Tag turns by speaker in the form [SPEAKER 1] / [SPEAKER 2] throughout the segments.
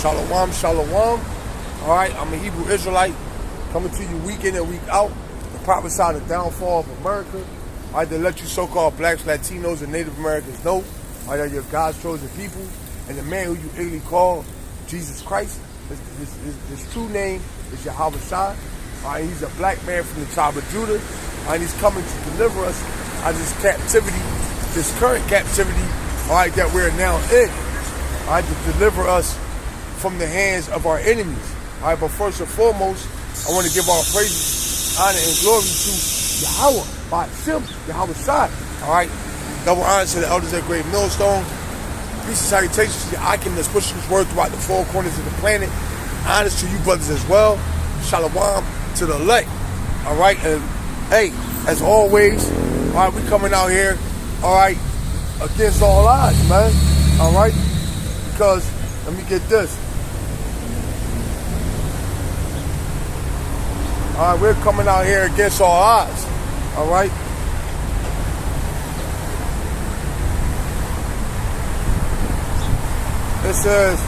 [SPEAKER 1] Shalom, shalom. All right, I'm a Hebrew Israelite coming to you week in and week out to prophesy the downfall of America. All right, to let you so-called blacks, Latinos, and Native Americans know that you're God's chosen people, and the man who you illegally call Jesus Christ, his true name is Yahweh Shai. All right, he's a black man from the tribe of Judah, and he's coming to deliver us out of this captivity, this current captivity, all right, that we're now in. All right, to deliver us from the hands of our enemies. All right, but first and foremost, I want to give all praises, honor, and glory to Yahweh, by Hashem, Yahweh Shai. All right, double honor to the elders at Great Millstone. Peace and salutations to the Akim that's pushing his word throughout the four corners of the planet. Honors to you brothers as well. Shalom to the elect. All right, and hey, as always, all right, we coming out here, all right, against all odds, man. All right. Because, let me get this. All right, we're coming out here against all odds. All right. It says,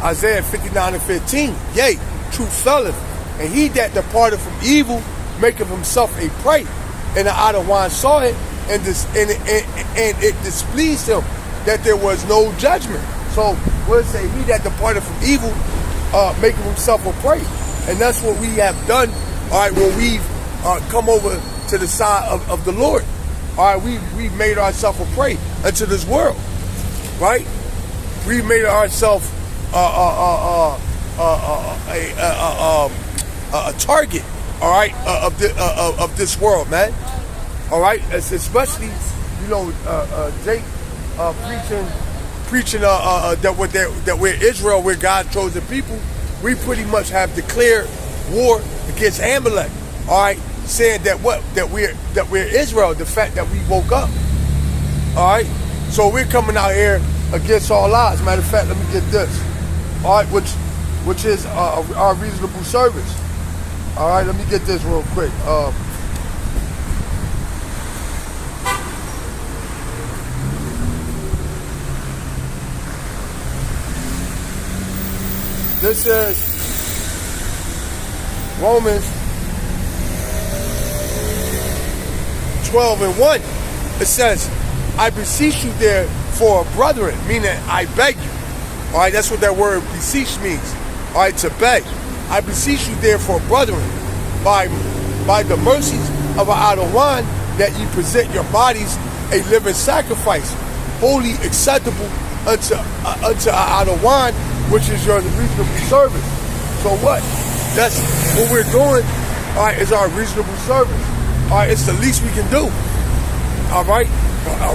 [SPEAKER 1] Isaiah 59:15. Yea, truth felleth, and he that departed from evil maketh himself a prey. And the Adawan saw it, and it displeased him that there was no judgment. So we'll say he that departed from evil making himself a prey. And that's what we have done, all right, when we've come over to the side of the Lord. All right, we've made ourselves a prey unto this world, right? We've made ourselves a target, all right, of this world, man. All right, especially, you know, Jake preaching that we're Israel, we're God's chosen people. We pretty much have declared war against Amalek. All right, saying that we're Israel. The fact that we woke up. All right, so we're coming out here against all odds. Matter of fact, let me get this. All right, which is our reasonable service. All right, let me get this real quick. This is Romans 12:1. It says, I beseech you therefore, brethren, meaning I beg you. All right, that's what that word beseech means. All right, to beg. I beseech you therefore, brethren, by the mercies of our Adawan, that ye present your bodies a living sacrifice, wholly acceptable unto our Adawan, which is your reasonable service. So what? That's what we're doing, all right, is our reasonable service. All right, it's the least we can do. All right?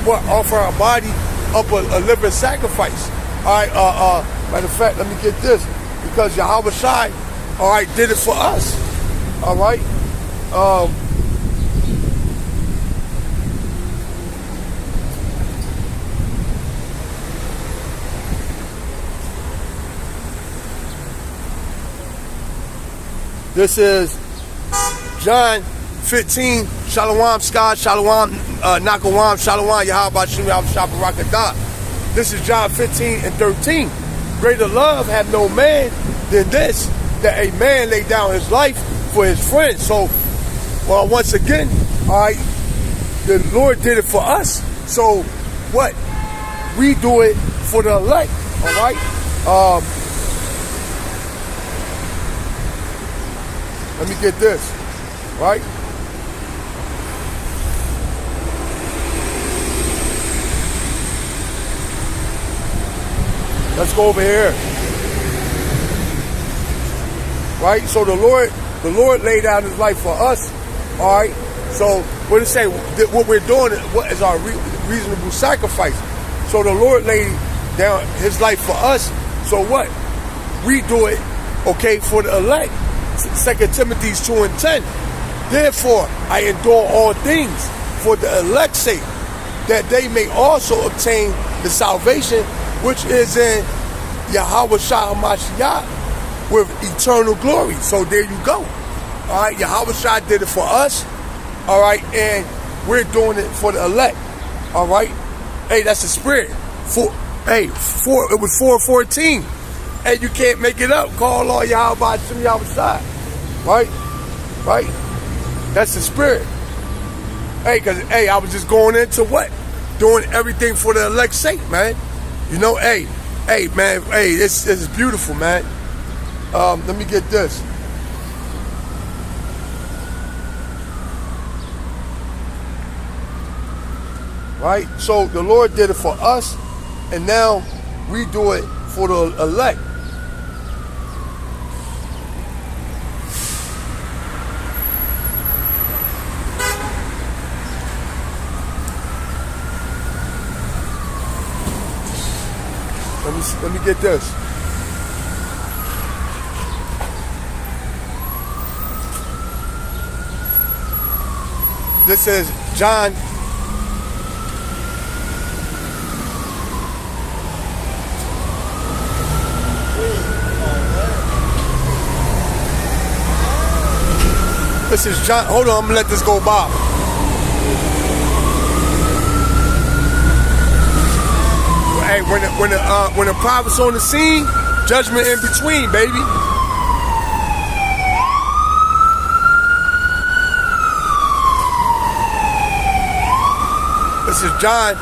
[SPEAKER 1] Offer our body up a living sacrifice. All right, matter of fact, let me get this. Because Yahweh Shai, all right, did it for us. All right? This is John 15, Shalom, Scott, Shalom, Nakawam, Shalom, Yahweh Shem, Yahweh Shabbarakadah. This is John 15:13. Greater love have no man than this, that a man lay down his life for his friends. So, well, once again, all right, the Lord did it for us. So, what? We do it for the elect, all right? Let me get this, right? Let's go over here. Right? So the Lord laid down his life for us. All right? So what did it say? What we're doing is our reasonable sacrifice. So the Lord laid down his life for us. So what? We do it, okay, for the elect. 2 Timothy 2:10. Therefore, I endure all things for the elect's sake, that they may also obtain the salvation which is in Yahweh Shai HaMashiach with eternal glory. So there you go. All right, Yahweh Shai did it for us. All right, and we're doing it for the elect. All right, Hey, that's the spirit. It was 4:14. Hey, you can't make it up. Call all y'all by some y'all side. Right? Right? That's the spirit. Hey, cause I was just going into what? Doing everything for the elect's sake, man. You know, hey, man, this is beautiful, man. Let me get this. Right? So the Lord did it for us, and now we do it for the elect. Let me get this. This is John. This is John. Hold on, I'm gonna let this go by. Hey, when the prophet's on the scene, judgment in between, baby. This is John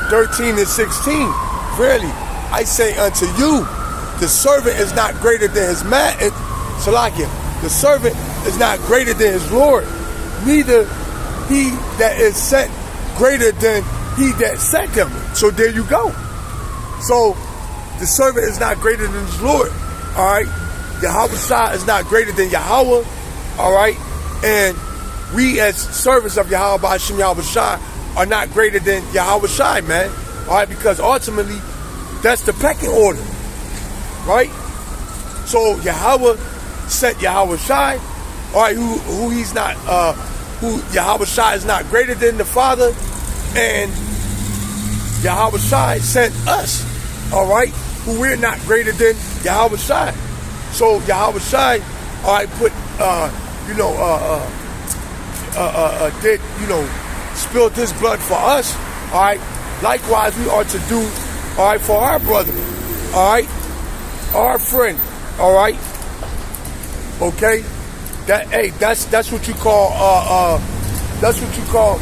[SPEAKER 1] 13:16. Verily, I say unto you, the servant is not greater than his master. Salakia, the servant is not greater than his Lord, neither he that is sent greater than he that sent him. So there you go. So the servant is not greater than his Lord. All right. Yahweh is not greater than Yahweh. All right. And we as servants of Yahweh B'Hashem Yahweh Shai are not greater than Yahweh Shai, man. All right. Because ultimately that's the pecking order. Right. So Yahweh sent Yahweh Shai. All right. Who he's not, who Yahweh Shai is not greater than the Father. And Yahweh Shai sent us, all right, who we're not greater than Yahweh Shai. So Yahweh Shai, all right, spilled his blood for us, all right. Likewise, we are to do, all right, for our brother, all right, our friend, all right, okay. That's what you call,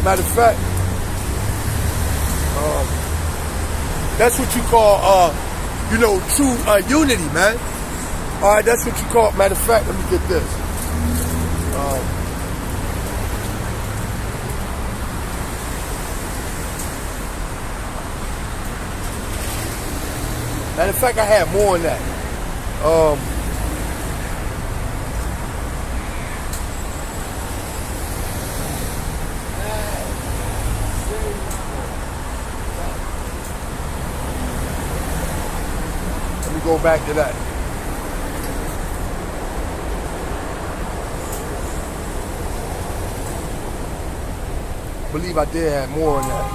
[SPEAKER 1] matter of fact. That's what you call, true unity, man. All right, that's what you call. Matter of fact, let me get this. Matter of fact, I had more than that. Go back to that. I believe I did have more on that.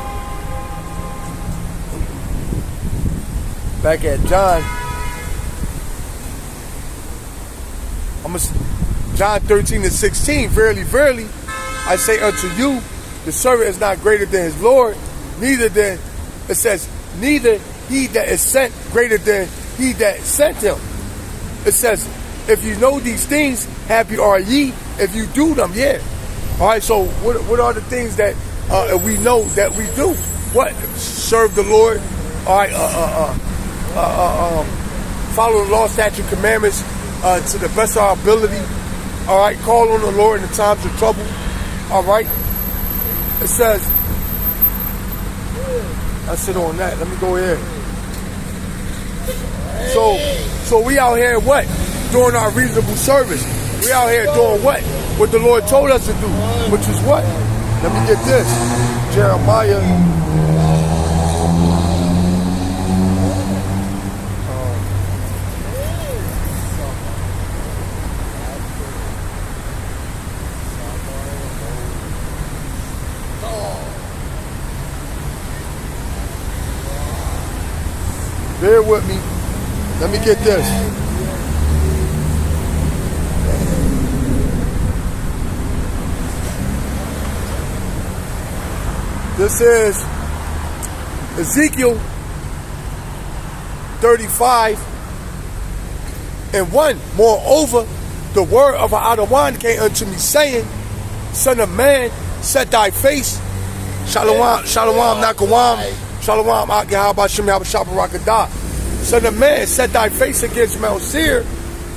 [SPEAKER 1] Back at John. John 13:16. Verily, verily, I say unto you, the servant is not greater than his Lord, neither he that is sent greater than he that sent him. It says, if you know these things, happy are ye if you do them. Yeah. All right. So what are the things that we know that we do? What? Serve the Lord. All right. Follow the law, statute, commandments to the best of our ability. All right. Call on the Lord in the times of trouble. All right. It says. I sit on that. Let me go here. So we out here what? Doing our reasonable service. We out here doing what? What the Lord told us to do. Which is what? Let me get this. Jeremiah. Bear with me. Let me get this. Ezekiel 35:1. Moreover, the word of Adonai came unto me, saying, Son of man, set thy face. Shalom, shalom, nakawam, shalom, Yahweh Shabbarakadah. Son of man, set thy face against Mount Seir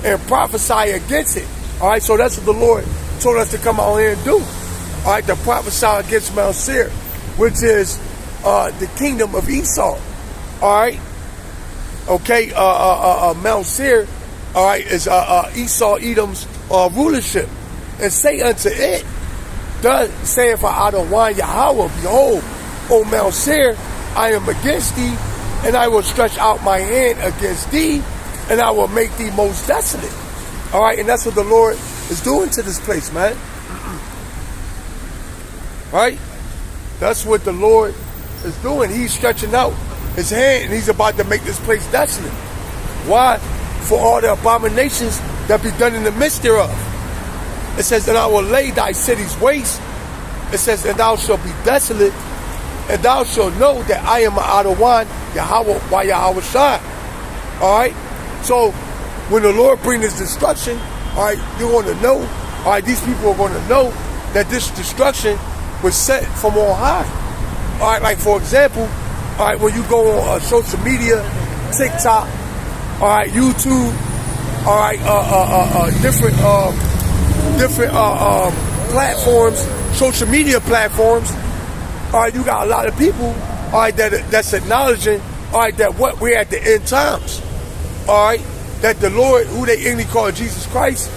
[SPEAKER 1] and prophesy against it. All right, so that's what the Lord told us to come out here and do. All right, to prophesy against Mount Seir, which is the kingdom of Esau. All right, okay, Mount Seir, all right, is Esau, Edom's rulership, and say unto it, thus saith Adonai Yahweh, behold, O Mount Seir, I am against thee, and I will stretch out my hand against thee, and I will make thee most desolate. All right, and that's what the Lord is doing to this place, man. Right? That's what the Lord is doing. He's stretching out his hand, and he's about to make this place desolate. Why? For all the abominations that be done in the midst thereof. It says, and I will lay thy cities waste. It says, and thou shalt be desolate, and thou shalt know that I am Adonai, Yahweh Shai. All right? So, when the Lord brings this destruction, all right, you're going to know, all right, these people are going to know that this destruction was set from on high. All right, like for example, all right, when you go on social media, TikTok, all right, YouTube, all right, different platforms, social media platforms. All right, you got a lot of people, all right, that's acknowledging, all right, that what we're at the end times. All right, that the Lord, who they English call Jesus Christ,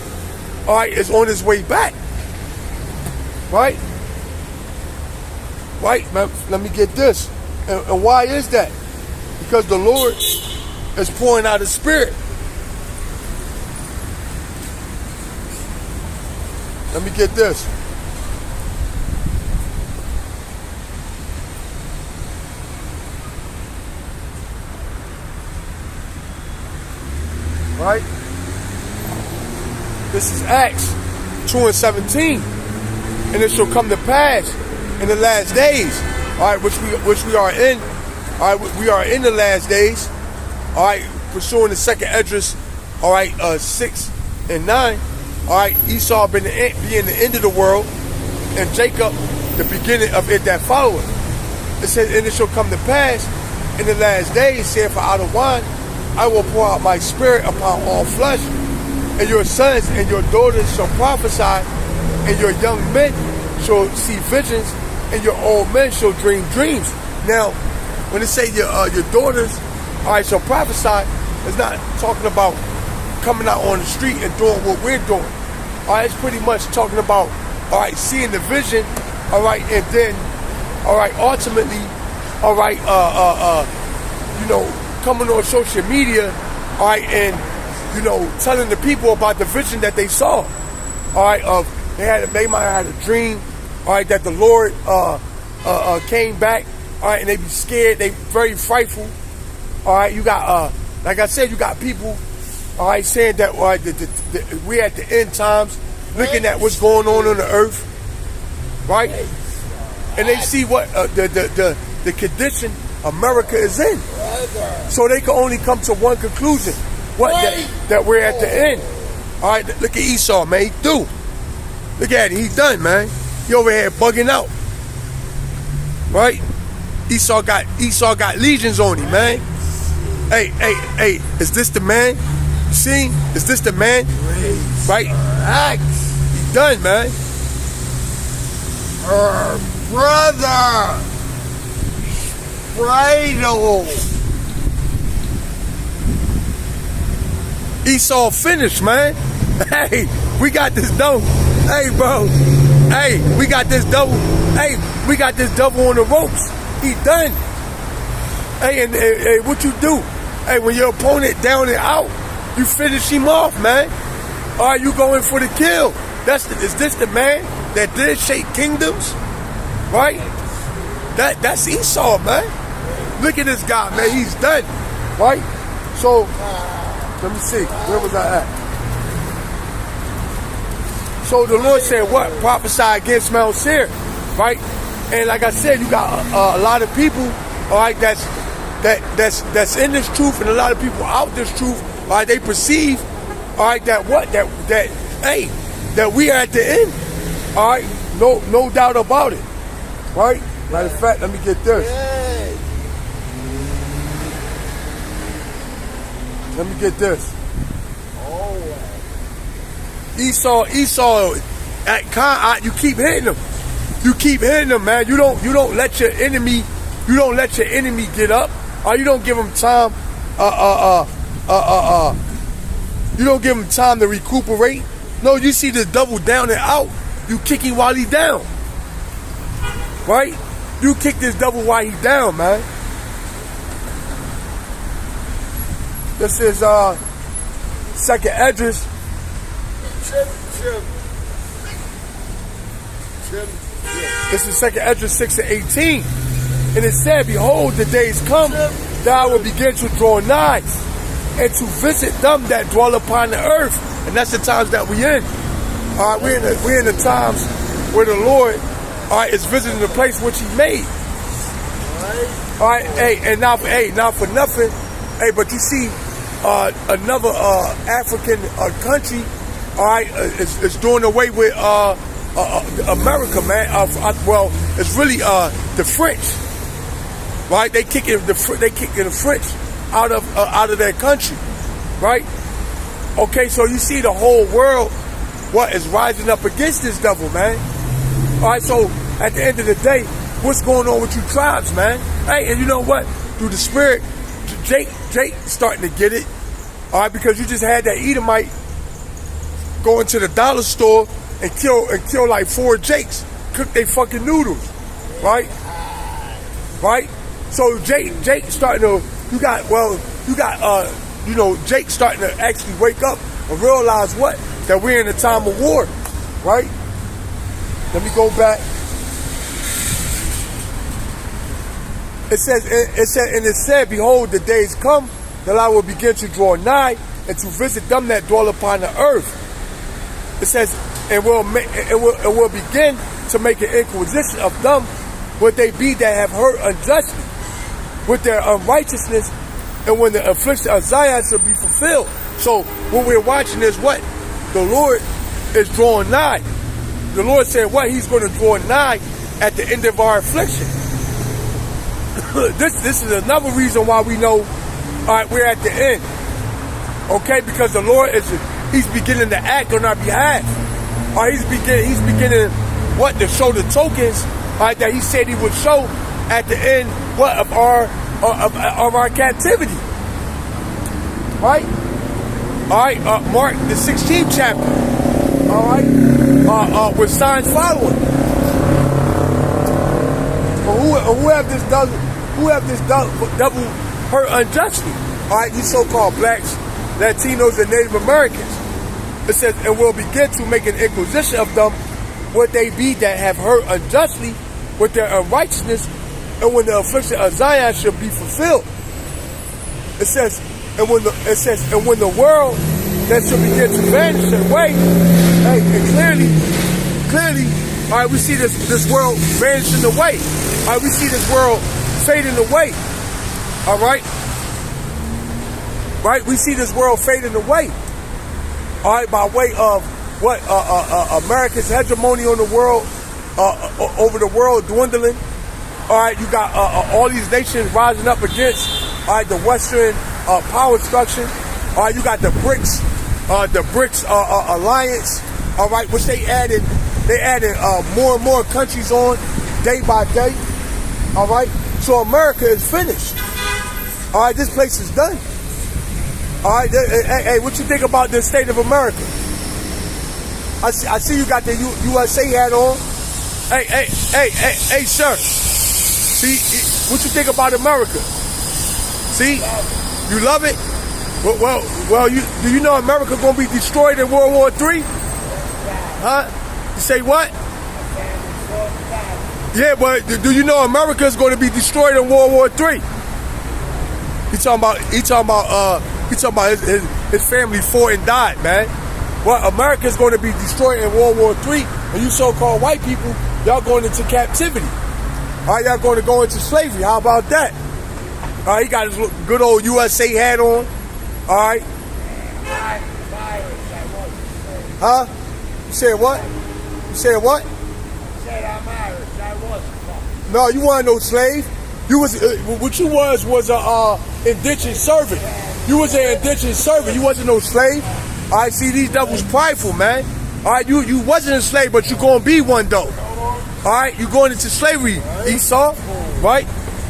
[SPEAKER 1] all right, is on his way back. Right? Right? Now, let me get this. And why is that? Because the Lord is pouring out his spirit. Let me get this. Right? This is Acts 2:17. And it shall come to pass in the last days, all right, which we are in, all right, we are in the last days, all right, pursuing the second Esdras, all right, 6 and 9, all right, Esau being the end of the world, and Jacob the beginning of it that followeth. It says, and it shall come to pass in the last days, saith Adonai, I will pour out my spirit upon all flesh, and your sons and your daughters shall prophesy, and your young men shall see visions, and your old men shall dream dreams. Now, when it say your daughters, all right, shall prophesy, it's not talking about coming out on the street and doing what we're doing. All right, it's pretty much talking about, all right, seeing the vision, all right, and then, all right, ultimately, all right, you know, coming on social media, all right, and, you know, telling the people about the vision that they saw, all right, they might have had a dream, all right, that the Lord came back, all right, and they be scared, they very frightful, all right. You got, like I said, you got people, all right, saying that we're at the end times, looking at what's going on the earth, right, and they see what the condition America is in, so they can only come to one conclusion, that we're at the end. All right, look at Esau, man, he through. Look at it, he's done, man. He over here bugging out, right? Esau got legions on him, man. Hey, is this the man? You see? Is this the man? Right? He's done, man.
[SPEAKER 2] Brother, bridle.
[SPEAKER 1] Esau finished, man. Hey, we got this dope. Hey, bro. Hey, we got this double. Hey, we got this double on the ropes. He done. Hey, and what you do? Hey, when your opponent down and out, you finish him off, man. All right, you going for the kill. Is this the man that did shake kingdoms? Right? That's Esau, man. Look at this guy, man. He's done. Right? So, let me see. Where was I at? So the Lord said what? Prophesy against Mount Seir, right? And like I said, you got a lot of people, all right, that's in this truth, and a lot of people out this truth, all right, they perceive, all right, that we are at the end, all right, no doubt about it, right? Matter of fact, let me get this. Let me get this. Esau, you keep hitting them. You keep hitting them, man. You don't let your enemy get up, or you don't give him time. You don't give him time to recuperate. No, you see the double down and out. You kick him while he's down, right? You kick this double while he's down, man. This is Second Esdras. This is Second Esdras 6:18, and it said, "Behold, the days come that I will begin to draw nigh, and to visit them that dwell upon the earth." And that's the times that we in. All right, we're in the times where the Lord, all right, is visiting the place which He made. All right, and now for nothing, but you see, another African country, all right, is doing away with America, man. Well, it's really the French, right? They kicking the French out of their country, right? Okay, so you see the whole world, what is rising up against this devil, man. All right, so at the end of the day, what's going on with you tribes, man? Hey, and you know what? Through the Spirit, Jake starting to get it. All right, because you just had that Edomite go into the dollar store and kill like 4 Jakes, cook they fucking noodles, right? Right? So Jake starting to, Jake starting to actually wake up and realize what? That we're in a time of war, right? Let me go back. It said, "Behold, the days come that I will begin to draw nigh, and to visit them that dwell upon the earth." It says, and will begin to make an inquisition of them, what they be that have hurt unjustly, with their unrighteousness, and when the affliction of Zion shall be fulfilled. So what we're watching is what? The Lord is drawing nigh. The Lord said what? He's going to draw nigh at the end of our affliction. This is another reason why we know, all right, we're at the end. Okay, because the Lord He's beginning to act on our behalf. All right, He's beginning what? To show the tokens, all right, that He said He would show at the end, what? Of our captivity. Right? All right, Mark the 16th chapter. All right, with signs following. Who have this double hurt unjustly? All right, these so-called blacks, Latinos, and Native Americans. It says, "And will begin to make an inquisition of them, what they be that have hurt unjustly with their unrighteousness, and when the affliction of Zion shall be fulfilled." It says, and when the world that shall begin to vanish away, hey, and clearly, all right, we see this world vanishing away. All right, we see this world fading away. All right, right, we see this world fading away. All right, by way of what? America's hegemony on the world, over the world dwindling. All right, you got all these nations rising up against, all right, the Western power structure. All right, you got the BRICS alliance. All right, which they added more and more countries on day by day. All right, so America is finished. All right, this place is done. All right, hey, what you think about the state of America? I see you got the USA hat on. Hey, sir. See, what you think about America? See, you love it. Well, do you know America gonna be destroyed in World War III? Huh? You say what? Yeah, but do you know America is going to be destroyed in World War III? He talking about his family fought and died, man. Well, America is going to be destroyed in World War III, and you so-called white people, y'all going into captivity. All right, y'all going to go into slavery. How about that? All right, he got his good old USA hat on. All right. Huh? You said what? You said what?
[SPEAKER 2] I said I'm Irish. I wasn't.
[SPEAKER 1] No, you weren't no slave. You was what you was a indentured servant. You was an indentured servant. You wasn't no slave. All right, see, these devils prideful, man. All right, you wasn't a slave, but you gonna be one though. All right, you going into slavery, Esau, right?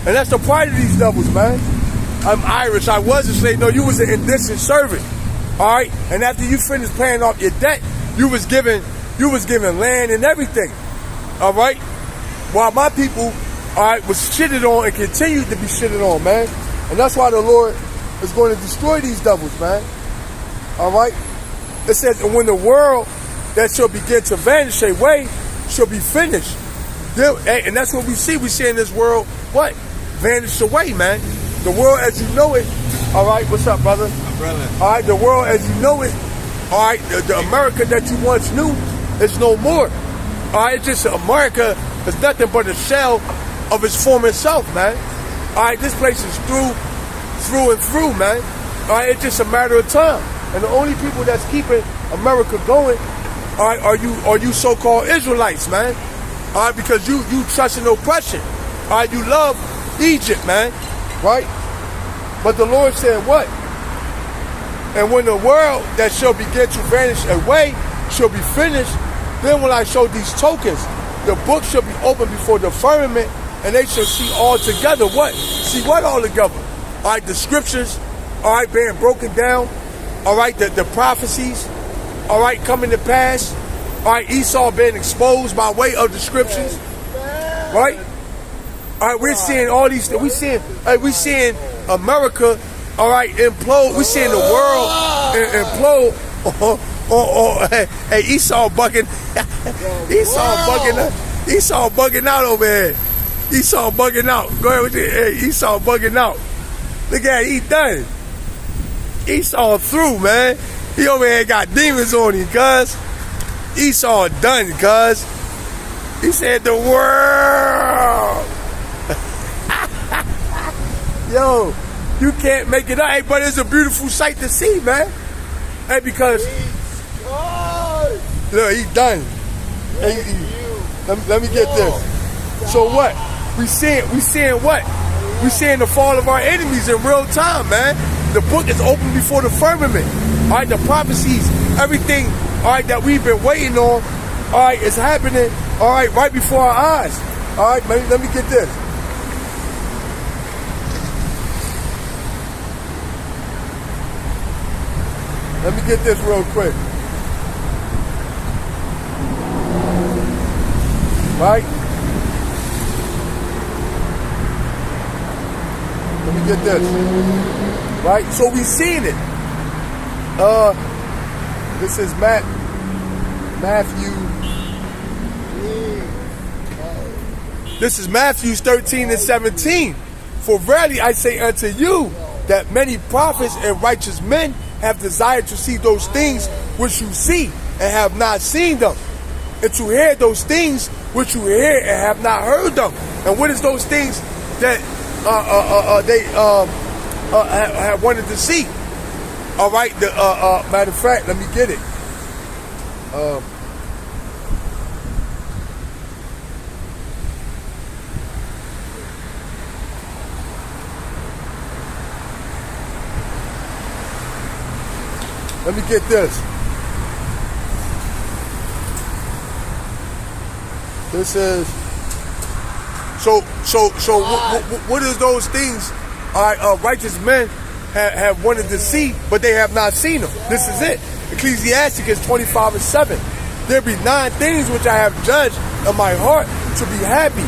[SPEAKER 1] And that's the pride of these devils, man. I'm Irish. I was a slave. No, you was an indentured servant. All right, and after you finished paying off your debt, you was given land and everything. All right, while my people, all right, was shitted on and continued to be shitted on, man. And that's why the Lord is going to destroy these devils, man. All right, it says, and when the world that shall begin to vanish away shall be finished. And that's what we see. We see in this world, what? Vanish away, man. The world as you know it. All right, what's up, brother?
[SPEAKER 2] My brother.
[SPEAKER 1] All right, the world as you know it. All right, the America that you once knew is no more. All right, it's just America is nothing but a shell of its former self, man. All right, this place is through and through, man. All right, it's just a matter of time. And the only people that's keeping America going, all right, are you so-called Israelites, man. All right, because you trust in oppression. All right, you love Egypt, man. Right? But the Lord said what? And when the world that shall begin to vanish away shall be finished, then will I show these tokens. The book shall be opened before the firmament, and they shall see all together what? See what all together? All right, the scriptures, all right, being broken down. All right, the prophecies, all right, coming to pass. All right, Esau being exposed by way of the scriptures. Right? All right, we're seeing all these. We seeing America, all right, implode. We're seeing the world implode. Hey, Esau bugging. Esau bugging out over here. Esau bugging out. Go ahead with it. Hey, Esau bugging out. Look at it, he done. Esau through, man. He over here got demons on him, cuz. Esau done, cuz. He said the world. Yo, you can't make it up. Hey, but it's a beautiful sight to see, man. Hey, because look, he done. Hey, let me get this. So what? We seeing what? We seeing the fall of our enemies in real time, man. The book is open before the firmament. All right, the prophecies, everything, all right, that we've been waiting on, all right, is happening, all right before our eyes. All right, man, let me get this. Let me get this real quick. Right? Let me get this. Right? So we seen it. This is Matthew. This is Matthew 13 and 17. For verily I say unto you that many prophets and righteous men have desired to see those things which you see and have not seen them, and to hear those things which you hear and have not heard them. And what is those things that they have wanted to see? All right. Matter of fact, let me get it. Let me get this. This is so. What is those things? Righteous men have wanted to see, but they have not seen them. This is it. Ecclesiasticus 25 and 7. There be 9 things which I have judged in my heart to be happy,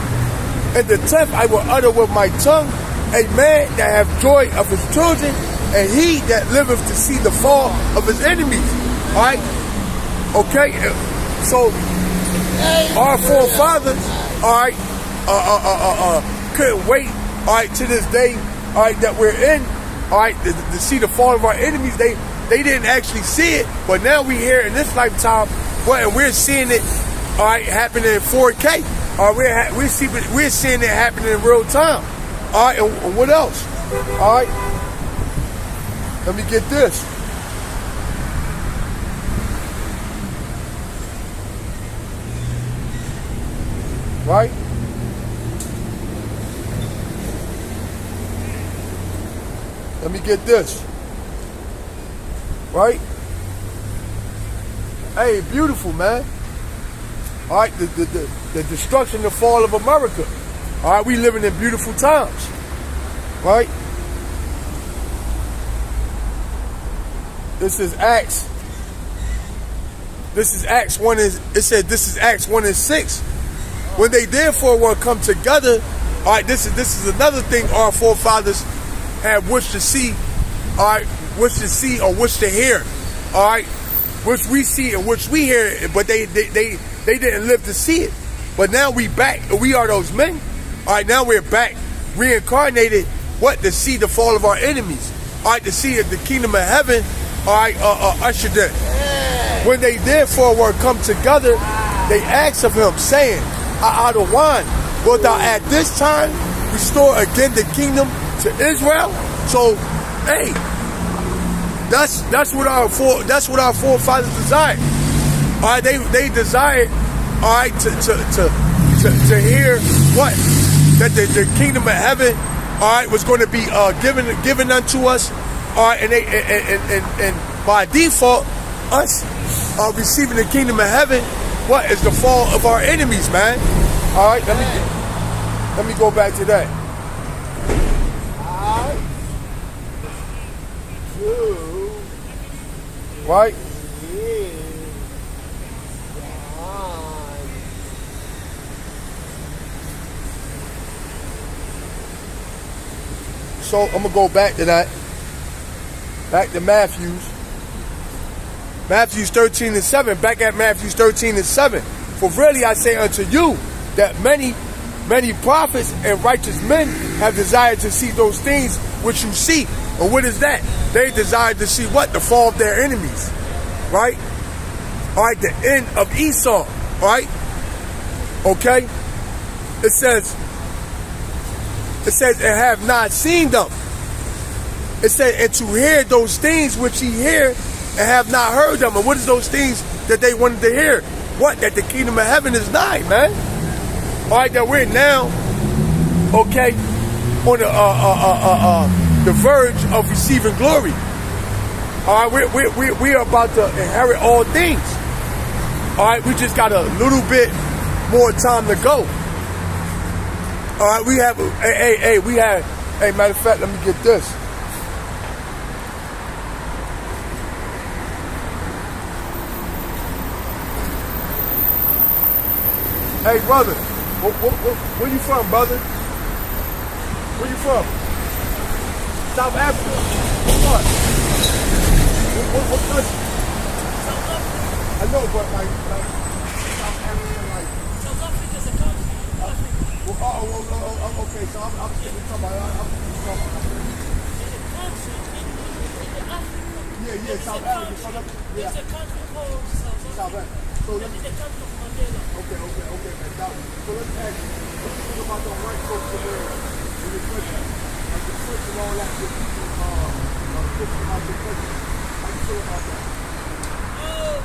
[SPEAKER 1] and the 10th I will utter with my tongue. A man that have joy of his children, and he that liveth to see the fall of his enemies. All right? Okay? So, our forefathers, all right, couldn't wait, all right, to this day, all right, that we're in, all right, to see the fall of our enemies. They didn't actually see it, but now we here in this lifetime, well, and we're seeing it, all right, happening in 4K. All right, we're seeing it happening in real time. All right, and what else? All right, let me get this. Right? Let me get this. Right? Hey, beautiful, man. All right, the destruction, the fall of America. All right, we living in beautiful times. Right? This is Acts. This is Acts 1 and it said this is Acts 1 and 6. When they therefore will come together, all right, this is another thing our forefathers had wished to see, all right, wished to see or wished to hear, all right, which we see and which we hear, but they didn't live to see it. But now we back, we are those men. All right, now we're back, reincarnated, what? To see the fall of our enemies. All right, to see the kingdom of heaven, all right, ushered in. When they therefore were come together, they asked of him, saying, out of wine, wilt thou at this time restore again the kingdom to Israel? So, hey, that's what our forefathers desired. All right, they desired, all right, to hear what? That the kingdom of heaven, all right, was going to be given unto us, all right, and by default, us receiving the kingdom of heaven, what is the fall of our enemies, man? All right, let me go back to that. Right? So I'm gonna go back to that. Back to Matthew's. Matthew's 13 and 7. Back at Matthew's 13 and 7. For really I say unto you that many prophets and righteous men have desired to see those things which you see. And what is that? They desired to see what? The fall of their enemies. Right? All right, the end of Esau. Right? Okay? It says, and have not seen them. It said, and to hear those things which ye hear and have not heard them. And what is those things that they wanted to hear? What? That the kingdom of heaven is nigh, man. All right, that we're now, okay, on the verge of receiving glory. All right, we are about to inherit all things. All right, we just got a little bit more time to go. All right, we have, hey, matter of fact, let me get this. Hey, brother, where you from, brother? Where you from? South Africa. What? What country? South Africa. I know, but like South Africa, like. South Africa is a country. Okay, so I'm talking about. Yeah, South Africa. There's a country called South Africa. So that is the country of Mandela. Okay, man. So let's ask you, what do you think about the white folks in there in your country? Like the French and all that, the people pushing out your country. How do you feel about that?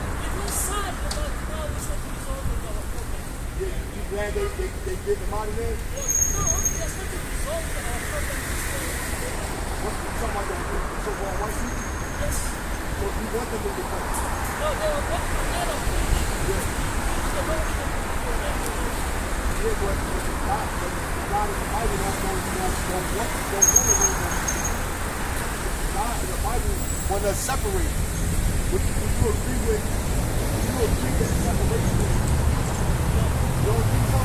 [SPEAKER 3] It was sad, but now we start resolving our problem.
[SPEAKER 1] Yeah, you glad they get them out of there?
[SPEAKER 3] No, they're starting to resolve our problem.
[SPEAKER 1] What, you talking about the so-called white people?
[SPEAKER 3] Yes.
[SPEAKER 1] So you want them in the country?
[SPEAKER 3] No, they were working together.
[SPEAKER 1] Yeah. Yeah, but God in the Bible don't want God in the Bible want us separated. Would you agree with that separation? You don't think so?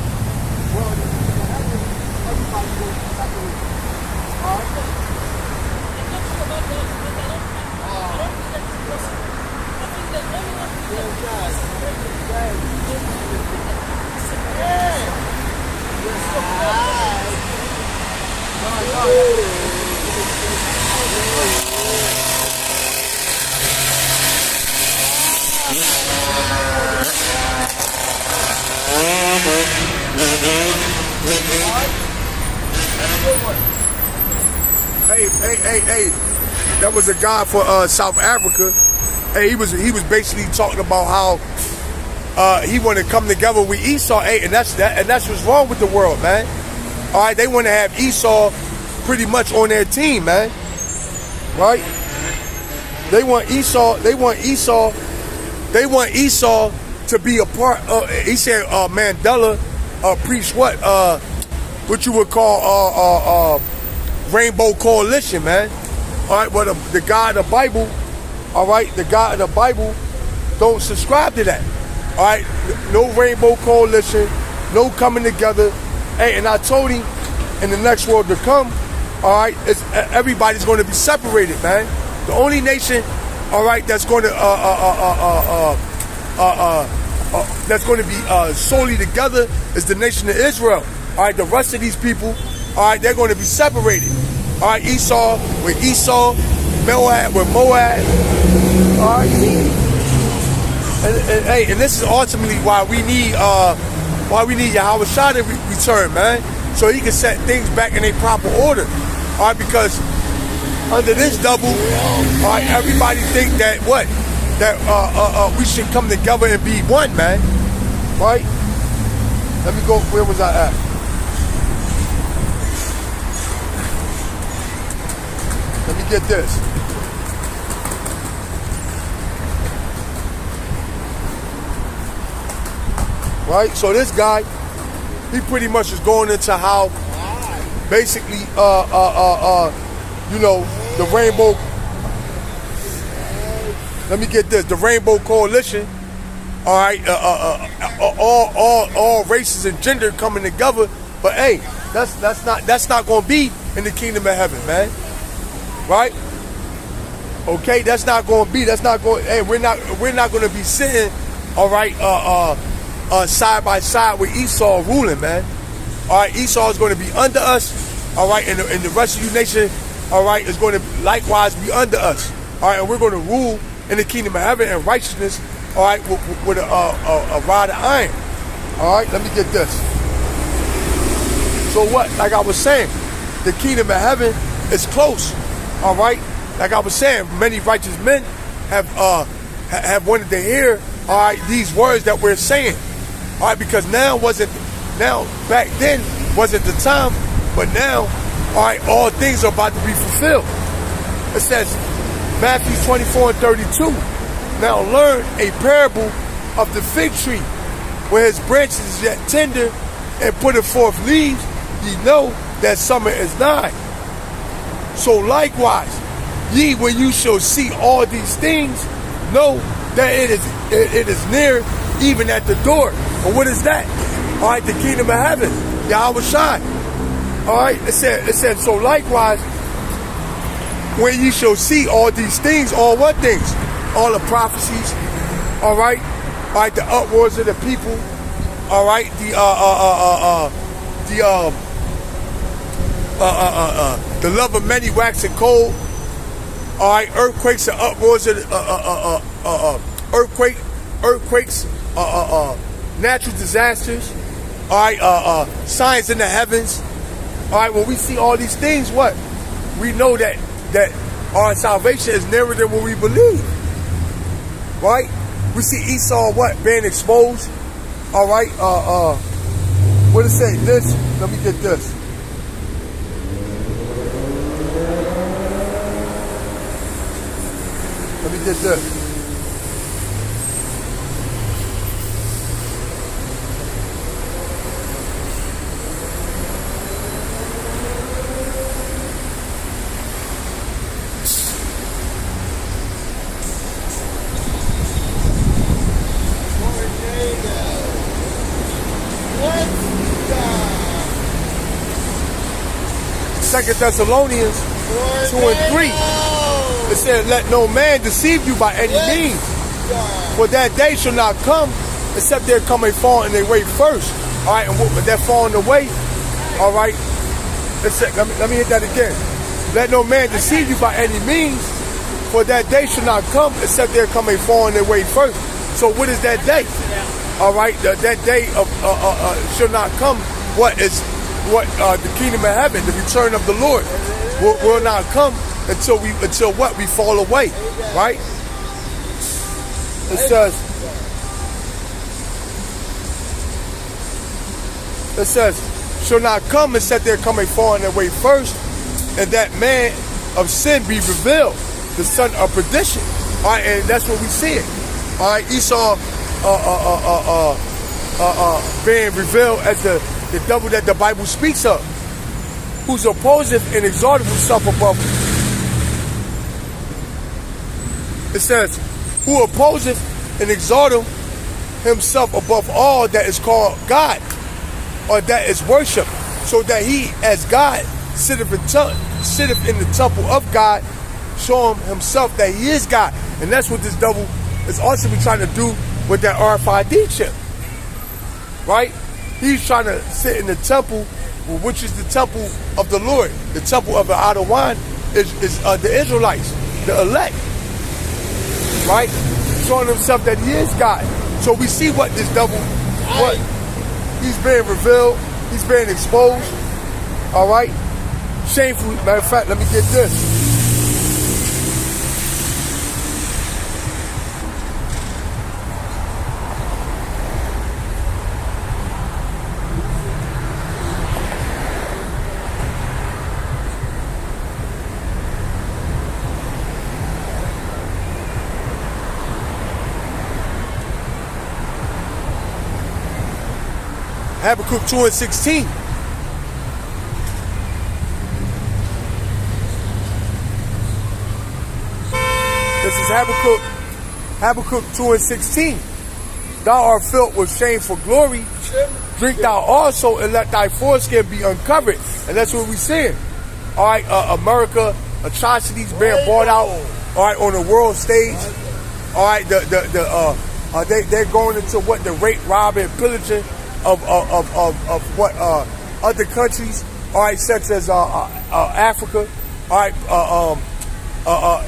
[SPEAKER 1] Well, in heaven, everybody goes to separate. All right?
[SPEAKER 3] I'm not sure about that, but I don't think that is possible. I think that everyone
[SPEAKER 1] Yeah. Hey. That was a guy for South Africa. Hey, he was basically talking about how he wanted to come together with Esau. Hey, and that's what's wrong with the world, man. All right, they want to have Esau pretty much on their team, man. Right? They want Esau to be a part of. He said Mandela preached what you would call Rainbow Coalition, man. All right, well, the God of the Bible, all right, the God of the Bible don't subscribe to that. All right, no Rainbow Coalition, no coming together. Hey, and I told him in the next world to come, all right, everybody's going to be separated, man. The only nation, all right, that's going to be solely together is the nation of Israel. All right, the rest of these people, all right, they're going to be separated. All right, Esau with Esau, Moab with Moab. All right, and this is ultimately why we need Yahweh Shah to return, man, so he can set things back in a proper order. All right, because under this double, all right, everybody think that we should come together and be one, man. Right? Let me go. Where was I at? Let me get this. Right? So this guy, he pretty much is going into how basically you know, the Rainbow, let me get this, the Rainbow Coalition, all right, all races and gender coming together, but hey, that's not going to be in the kingdom of heaven, man. Right? Okay, that's not going to be. Hey, we're not going to be sitting, all right, side by side with Esau ruling, man. All right, Esau is going to be under us, all right, and the rest of you nation, all right, is going to likewise be under us, all right, and we're going to rule in the kingdom of heaven and righteousness, all right, with a rod of iron. All right, let me get this. So what? Like I was saying, the kingdom of heaven is close. All right, like I was saying, many righteous men have wanted to hear, all right, these words that we're saying, all right, because back then wasn't the time, but now, all right, all things are about to be fulfilled. It says, Matthew 24:32. Now learn a parable of the fig tree, where his branches is yet tender and putteth forth leaves. Ye know that summer is nigh. So likewise, ye, when you shall see all these things, know that it is near, even at the door. But what is that? All right, the kingdom of heaven, Yahweh Shai. All right, it said, so likewise, when you shall see all these things, all what things? All the prophecies, all right, the upwards of the people, all right, the love of many waxing cold, all right, earthquakes and upwards of earthquakes, natural disasters, all right, signs in the heavens, all right. When we see all these things, what? We know that our salvation is nearer than what we believe, right? We see Esau being exposed, all right. What it say? This. Let me get this. Let me get this. Second Thessalonians 2:3. It said, let no man deceive you by any means. For that day shall not come, except there come a fall in their way first. All right, and with that fall in the way, all right, let me hit that again. Let no man deceive you by any means, for that day shall not come, except there come a fall in their way first. So what is that day? All right, that day shall not come. What is what the kingdom of heaven, the return of the Lord, will not come until what? We fall away, right? It says, shall not come except there come a falling away first, and that man of sin be revealed, the son of perdition. All right, and that's what we see it. All right, Esau being revealed as the devil that the Bible speaks of, who's opposeth and exalted himself above. It says, who opposeth and exalteth himself above all that is called God, or that is worship, so that he as God sitteth in the temple of God, showing himself that he is God. And that's what this devil is also trying to do with that RFID chip, right? He's trying to sit in the temple, which is the temple of the Lord. The temple of the Adawan is the Israelites, the elect, right? Showing himself that he is God. So we see what this devil, what he's being revealed, he's being exposed. All right, shameful. Matter of fact, let me get this. Habakkuk 2:16. This is Habakkuk 2:16. Thou art filled with shameful glory. Drink thou also, and let thy foreskin be uncovered. And that's what we're saying. All right, America, atrocities being brought out. All right, on the world stage. All right, they're going into what, the rape, robbing, and pillaging of what other countries, all right, such as Africa, all right,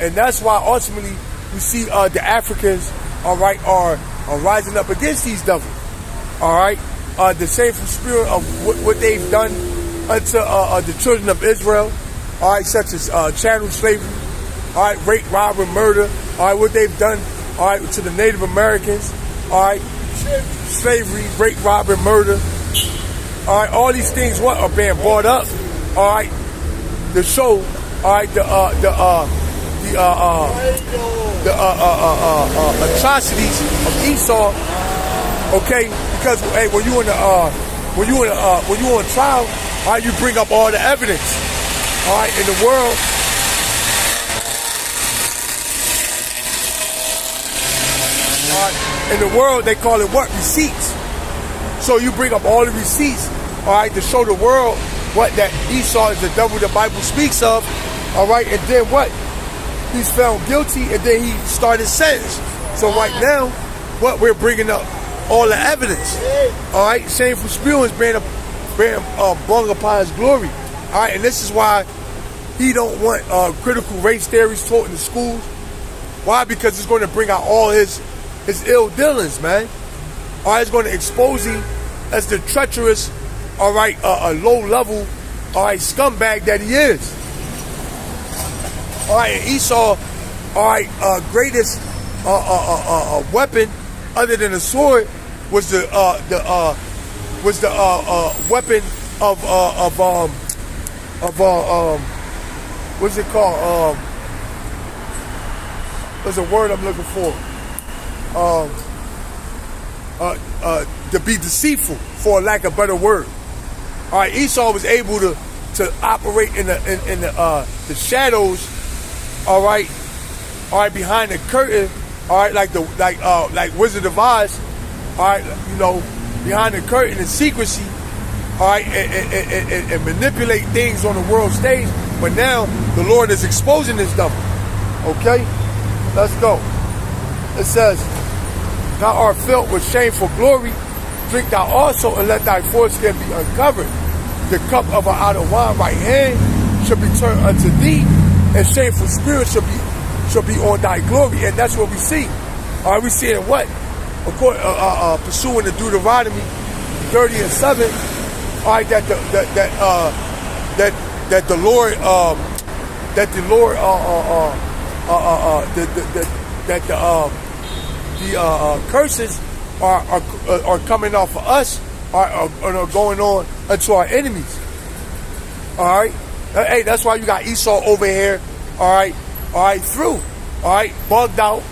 [SPEAKER 1] and that's why ultimately we see the Africans, all right, are rising up against these devils, all right, the shameful spirit of what they've done unto the children of Israel, all right, such as chattel slavery, all right, rape, robbery, murder, all right, what they've done, all right, to the Native Americans, all right, slavery, rape, robbery, murder. All right, all these things are being brought up. All right, to show, all right, the atrocities of Esau. Okay, because hey, when you on trial, all right, you bring up all the evidence. All right, in the world. All right. In the world, they call it what? Receipts. So you bring up all the receipts, all right, to show the world what that Esau is the devil the Bible speaks of, all right, and then what? He's found guilty, and then he started sentence. So right now, what we're bringing up all the evidence, all right, shameful spewing is being brung upon his glory, all right, and this is why he don't want critical race theories taught in the schools. Why? Because it's going to bring out all his ill dealings, man. All right, it's going to expose him as the treacherous, all right, a low level, all right, scumbag that he is. All right, and Esau, all right, greatest weapon other than a sword was the weapon of what's it called? There's a word I'm looking for. To be deceitful, for lack of a better word. All right, Esau was able to operate in the shadows. All right, behind the curtain. All right, like Wizard of Oz. All right, you know, behind the curtain in secrecy. All right, and manipulate things on the world stage. But now the Lord is exposing this devil. Okay, let's go. It says, thou art filled with shameful glory. Drink thou also, and let thy foreskin be uncovered. The cup of an out of wine right hand shall be turned unto thee, and shameful spirit shall be on thy glory. And that's what we see. All right, we seeing what? According, pursuing the Deuteronomy 30:7. All right, that the Lord the curses are coming off of us, are going on unto our enemies. All right, hey, that's why you got Esau over here. All right, through. All right, bugged out.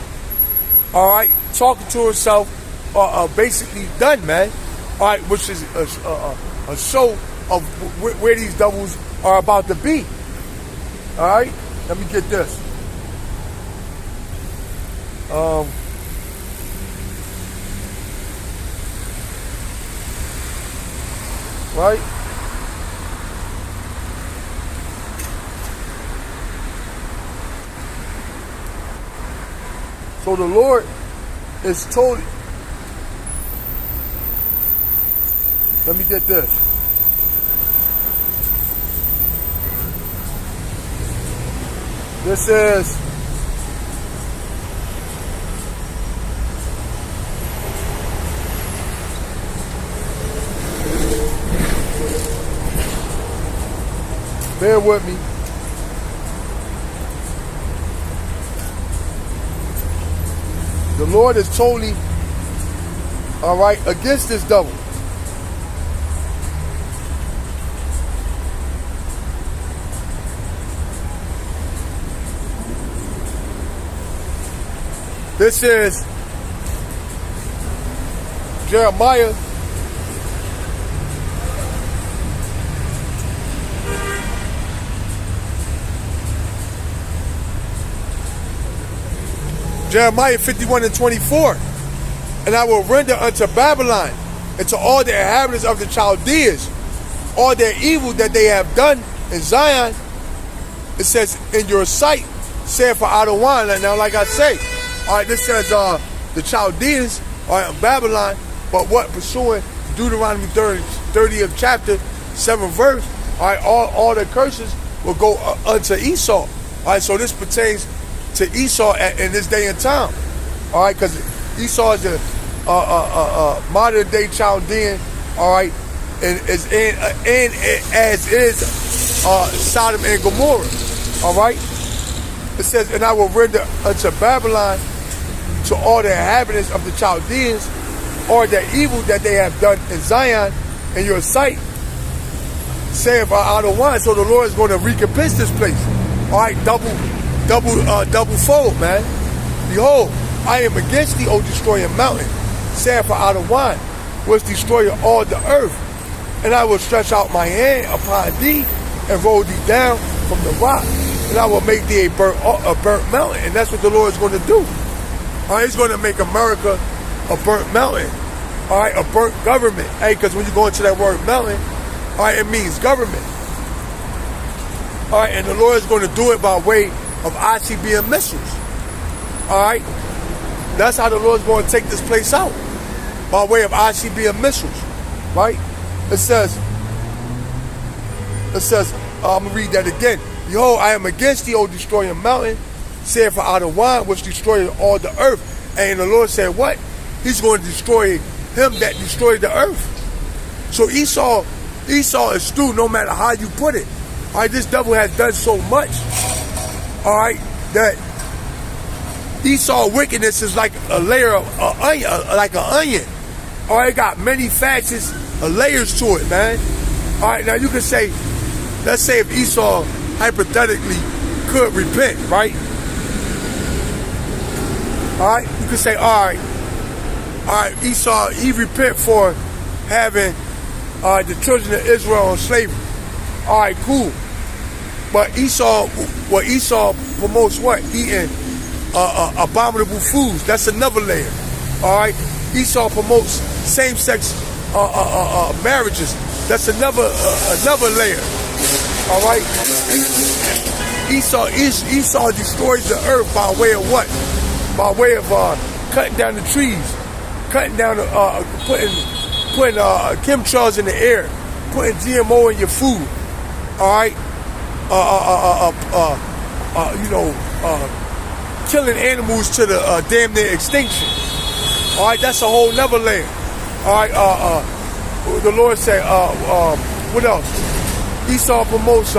[SPEAKER 1] All right, talking to himself. Basically done, man. All right, which is a show of where these devils are about to be. All right, let me get this. Right. So the Lord is totally. Let me get this. This is bear with me. The Lord is totally, all right, against this devil. This is Jeremiah Jeremiah 51:24. And I will render unto Babylon and to all the inhabitants of the Chaldeans all their evil that they have done in Zion. It says, in your sight, saith Adonai. Now, like I say, all right, this says the Chaldeans are in Babylon, but what, pursuing Deuteronomy 30th chapter, 7th verse, all right, all the curses will go unto Esau. All right, so this pertains to Esau in this day and time. All right, because Esau is a modern day Chaldean. All right, and as is Sodom and Gomorrah. All right, it says, and I will render unto Babylon to all the inhabitants of the Chaldeans all the evil that they have done in Zion in your sight, saith Adonai. So the Lord is going to recompense this place. All right, double fold, man. Behold, I am against thee, O destroying mountain, saith Adonai, which destroyeth all the earth. And I will stretch out my hand upon thee and roll thee down from the rock. And I will make thee a burnt mountain. And that's what the Lord is going to do. All right, he's going to make America a burnt mountain. All right, a burnt government. Hey, because when you go into that word mountain, all right, it means government. All right, and the Lord is going to do it by way of ICBM missiles. All right, that's how the Lord is going to take this place out, by way of ICBM missiles. Right? It says, I'm going to read that again. Behold, I am against thee, O destroying mountain, saith for Adonai, which destroyed all the earth. And the Lord said, what? He's going to destroy him that destroyed the earth. So Esau is through no matter how you put it. All right, this devil has done so much. All right, that Esau's wickedness is like a layer of onion, like an onion. All right, it got many facets, layers to it, man. All right, now you can say, let's say if Esau hypothetically could repent, right? All right, you can say, all right, Esau, he repent for having the children of Israel on slavery. All right, cool. But Esau promotes what? Eating abominable foods. That's another layer. All right, Esau promotes same-sex marriages. That's another layer. All right, Esau destroys the earth by way of what? By way of cutting down the trees, cutting down, putting chemtrails in the air, putting GMO in your food. All right, killing animals to the damn near extinction. All right, that's a whole nother layer. All right, the Lord said, what else? Esau promotes,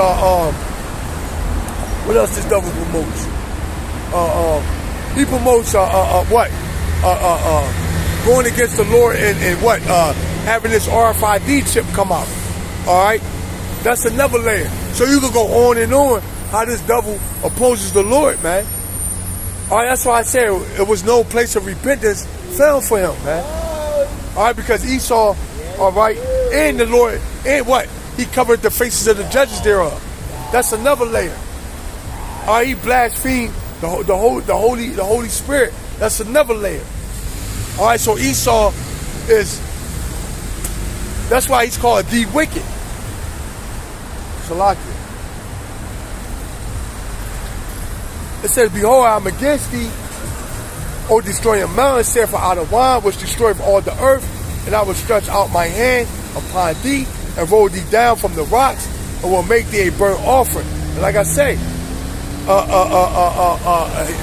[SPEAKER 1] what else this devil promotes? He promotes, what? Going against the Lord and what? Having this RFID chip come out. All right? That's another layer. So you can go on and on how this devil opposes the Lord, man. All right, that's why I said it was no place of repentance found for him, man. All right, because Esau, all right, and the Lord, and what? He covered the faces of the judges thereof. That's another layer. All right, he blasphemed the Holy Spirit. That's another layer. All right, so Esau is, that's why he's called the wicked. Salakia. It says, behold, I am against thee, O destroying mountain, saith out of wine, which destroyeth all the earth, and I will stretch out my hand upon thee, and roll thee down from the rocks, and will make thee a burnt offering. And like I say,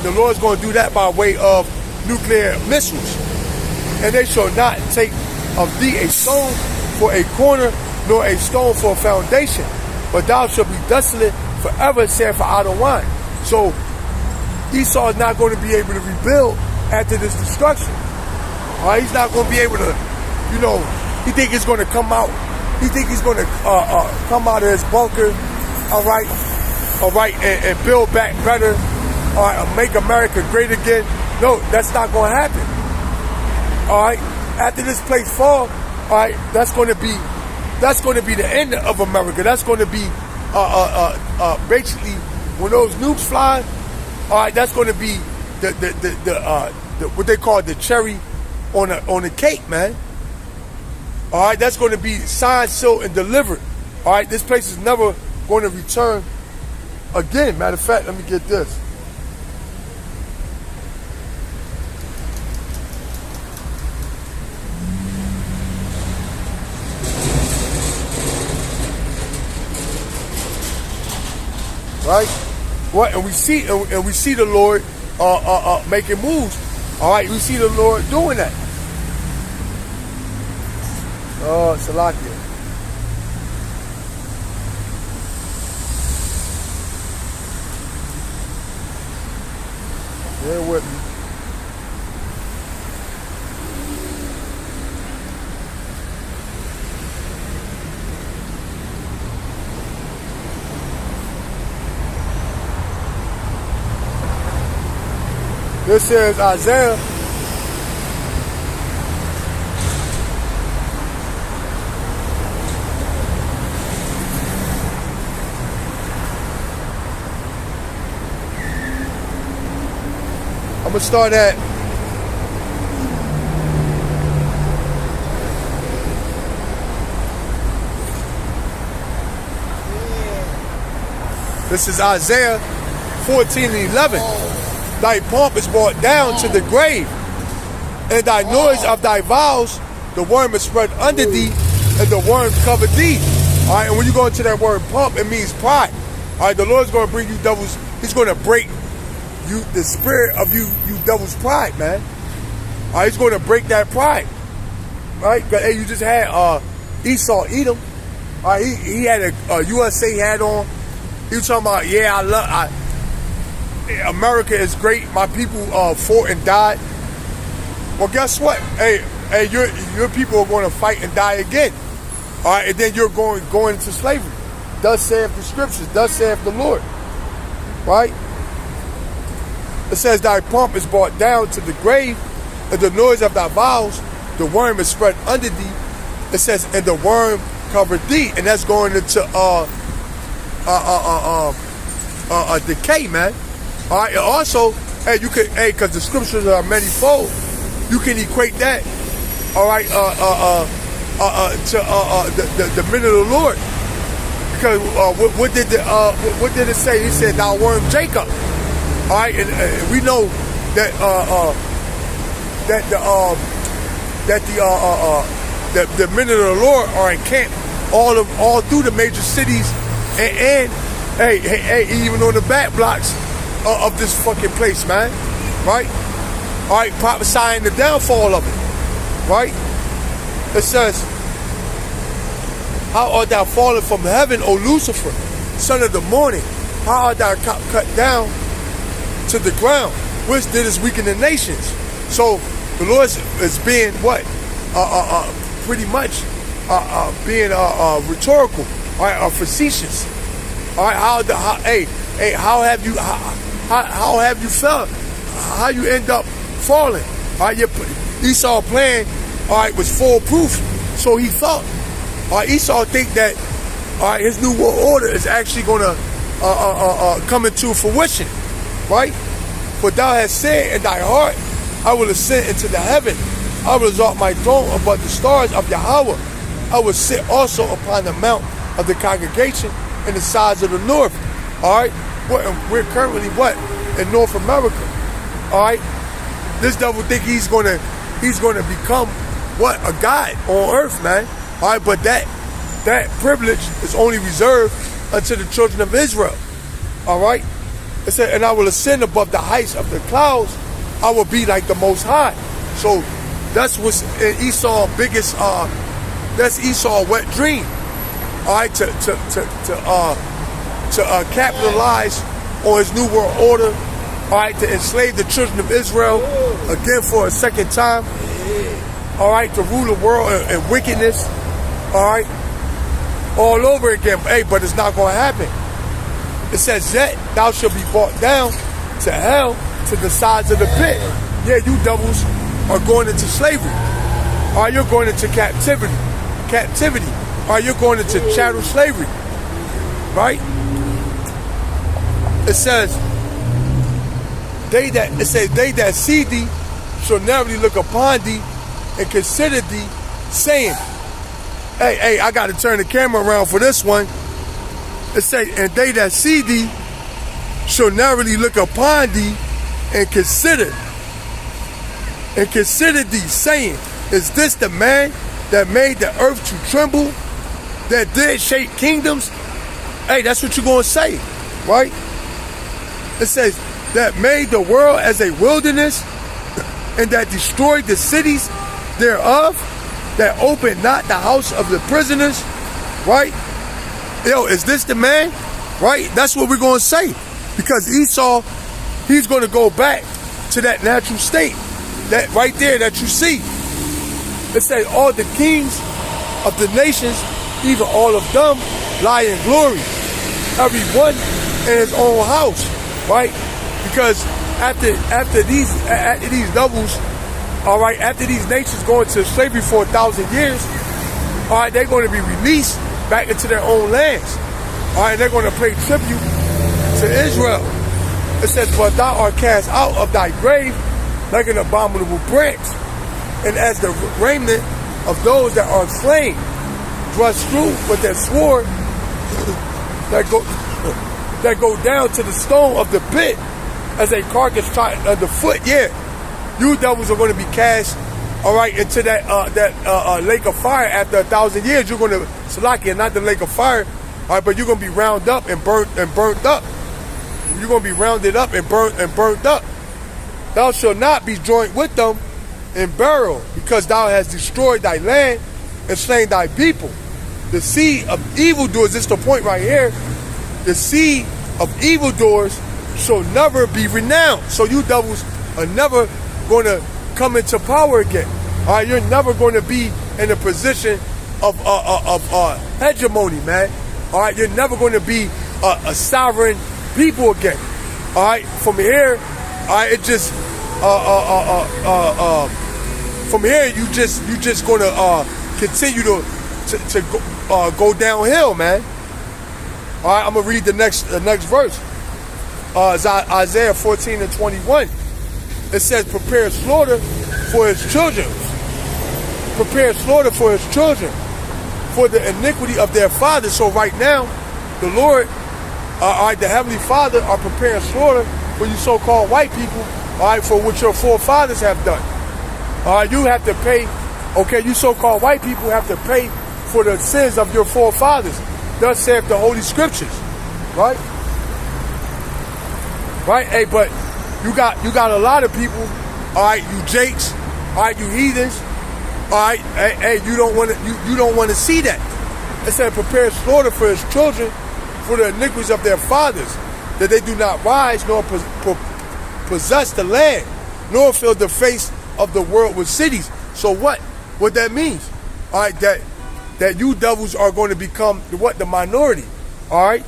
[SPEAKER 1] the Lord's going to do that by way of nuclear missiles. And they shall not take of thee a stone for a corner, nor a stone for a foundation, but thou shalt be desolate forever, saith out of wine. So Esau is not going to be able to rebuild after this destruction. All right, he's not going to be able to, you know, he think he's going to come out. He think he's going to come out of his bunker, all right, and build back better, all right, make America great again. No, that's not going to happen. All right, after this place fall, all right, that's going to be the end of America. That's going to be basically when those nukes fly. All right, that's going to be the what they call the cherry on the cake, man. All right, that's going to be signed, sealed, and delivered. All right, this place is never going to return again. Matter of fact, let me get this. Right? What? And we see the Lord making moves. All right, we see the Lord doing that. Oh, Salakia. Bear with me. This is Isaiah. I'm going to start at this is Isaiah 14:11. Thy pomp is brought down to the grave, and thy noise of thy vows, the worm is spread under thee, and the worm covered thee. All right, and when you go into that word pomp, it means pride. All right, the Lord's going to bring you devils. He's going to break you, the spirit of you devil's pride, man. All right, he's going to break that pride. Right? Hey, you just had Esau Edom. All right, he had a USA hat on. He was talking about, yeah, America is great. My people fought and died. Well, guess what? Hey, your people are going to fight and die again. All right, and then you're going into slavery. Thus saith the scriptures. Thus saith the Lord. Right? It says, thy pomp is brought down to the grave, and the noise of thy vows, the worm is spread under thee. It says, and the worm covered thee, and that's going into decay, man. All right, and also, hey, you could, because the scriptures are manifold, you can equate that, all right, to the minute of the Lord, because what did it say? He said, "Thou worm Jacob." All right, and we know that the men of the Lord are encamped all through the major cities, and even on the back blocks of this fucking place, man. Right? All right, prophesying the downfall of it. Right? It says, How art thou fallen from heaven, O Lucifer, son of the morning? How art thou cut down to the ground? Which didst weaken the nations? So the Lord is being what? Pretty much being rhetorical, all right, facetious. All right, how have you felt? How you end up falling? All right, Esau's plan, all right, was foolproof. So he thought. All right, Esau think that, all right, his new world order is actually gonna come into fruition, right? For thou hast said in thy heart, I will ascend into the heaven. I will exalt my throne above the stars of Yahweh. I will sit also upon the mount of the congregation in the sides of the north. All right, we're currently what, in North America. All right, this devil think he's gonna become what, a god on earth, man. All right, but that privilege is only reserved unto the children of Israel. All right, it said, and I will ascend above the heights of the clouds. I will be like the Most High. So that's what's in Esau's biggest. That's Esau's wet dream. All right, to capitalize on his new world order. All right, to enslave the children of Israel again for a second time. All right, to rule the world in wickedness. All right, all over again. Hey, but it's not going to happen. It says, yet thou shalt be brought down to hell, to the sides of the pit. Yeah, you devils are going into slavery. All right, you're going into captivity. All right, you're going into chattel slavery. Right? It says, they that see thee shall narrowly look upon thee and consider thee, saying, hey, I got to turn the camera around for this one. It say, and they that see thee shall narrowly look upon thee and consider thee, saying, is this the man that made the earth to tremble, that did shake kingdoms? Hey, that's what you're going to say, right? It says, that made the world as a wilderness, and that destroyed the cities thereof, that opened not the house of the prisoners, right? Yo, is this the man? Right? That's what we're going to say. Because Esau, he's going to go back to that natural state, that right there that you see. It says, all the kings of the nations, even all of them, lie in glory, every one in his own house, right? Because after these doubles, all right, after these nations go into slavery for 1,000 years, all right, they're going to be released back into their own lands. All right, they're going to pay tribute to Israel. It says, but thou art cast out of thy grave like an abominable branch, and as the raiment of those that are slain, thrust through with their sword that go down to the stone of the pit, as a carcass trod underfoot. Yeah, you devils are going to be cast, all right, into that lake of fire after 1,000 years. You're going to, Salakia, not the lake of fire, all right, but you're going to be rounded up and burnt up. You're going to be rounded up and burnt up. Thou shalt not be joined with them in burial, because thou hast destroyed thy land and slain thy people. The seed of evildoers, this is the point right here, the seed of evildoers shall never be renowned. So you devils are never going to come into power again. All right, you're never going to be in a position of hegemony, man. All right, you're never going to be a sovereign people again. All right, from here, all right, it just from here you just going to continue to go downhill, man. All right, I'm gonna read the next verse. It's Isaiah 14:21. It says, prepare slaughter for his children. Prepare slaughter for his children, for the iniquity of their fathers. So right now, the Lord, all right, the Heavenly Father are preparing slaughter for you so-called white people, all right, for what your forefathers have done. All right, you have to pay, okay, you so-called white people have to pay for the sins of your forefathers. Thus saith the Holy Scriptures, right? Right? Hey, but you got a lot of people, all right, you jakes, all right, you heathens, all right, hey, you don't want to see that. It said, prepare slaughter for his children for the iniquities of their fathers, that they do not rise nor possess the land, nor fill the face of the world with cities. So what that means, all right, that you devils are going to become the minority, all right,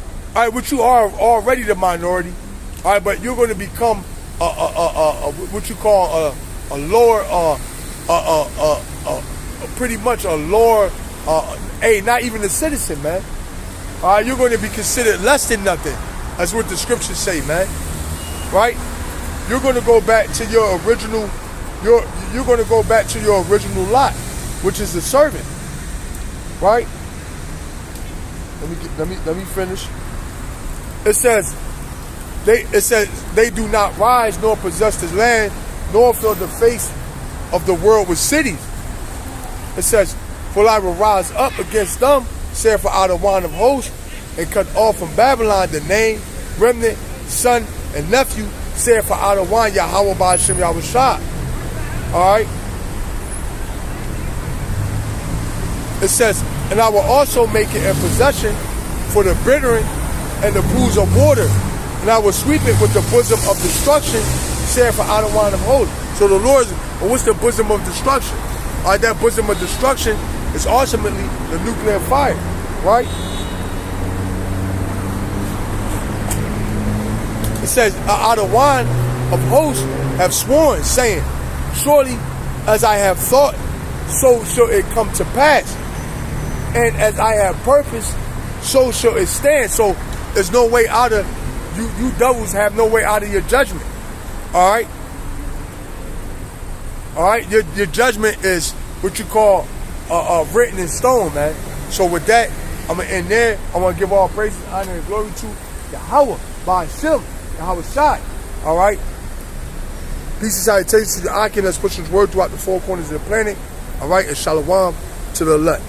[SPEAKER 1] which you are already the minority, all right, but you're going to become what you call a lower, pretty much a lower, not even a citizen, man. All right, you're going to be considered less than nothing. That's what the scriptures say, man. Right? You're going to go back to your original. You're going to go back to your original lot, which is the servant. Right? Let me finish. It says they do not rise nor possess the land, nor fill the face of the world with cities. It says, for I will rise up against them, saith Adawan of hosts, and cut off from Babylon the name, remnant, son, and nephew, saith Adawan Yahweh Ba'ashem Yahushua. Alright? It says, and I will also make it a possession for the bittering and the pools of water, and I will sweep it with the bosom of destruction, saith Adawan of hosts. So the Lord, what's the bosom of destruction? Alright, that bosom of destruction is ultimately the nuclear fire, right? It says, Adawan of hosts have sworn, saying, surely as I have thought, so shall it come to pass. And as I have purposed, so shall it stand. So there's no way out of, you devils have no way out of your judgment. Alright? Alright? Your judgment is what you call written in stone, man. So with that, I'm going to end there. I want to give all praises, honor, and glory to Yahweh, Ba'ashem, Yahweh Shai. Alright? Peace and salutations to the Akim that's pushing his word throughout the four corners of the planet. Alright? And shalom to the elect.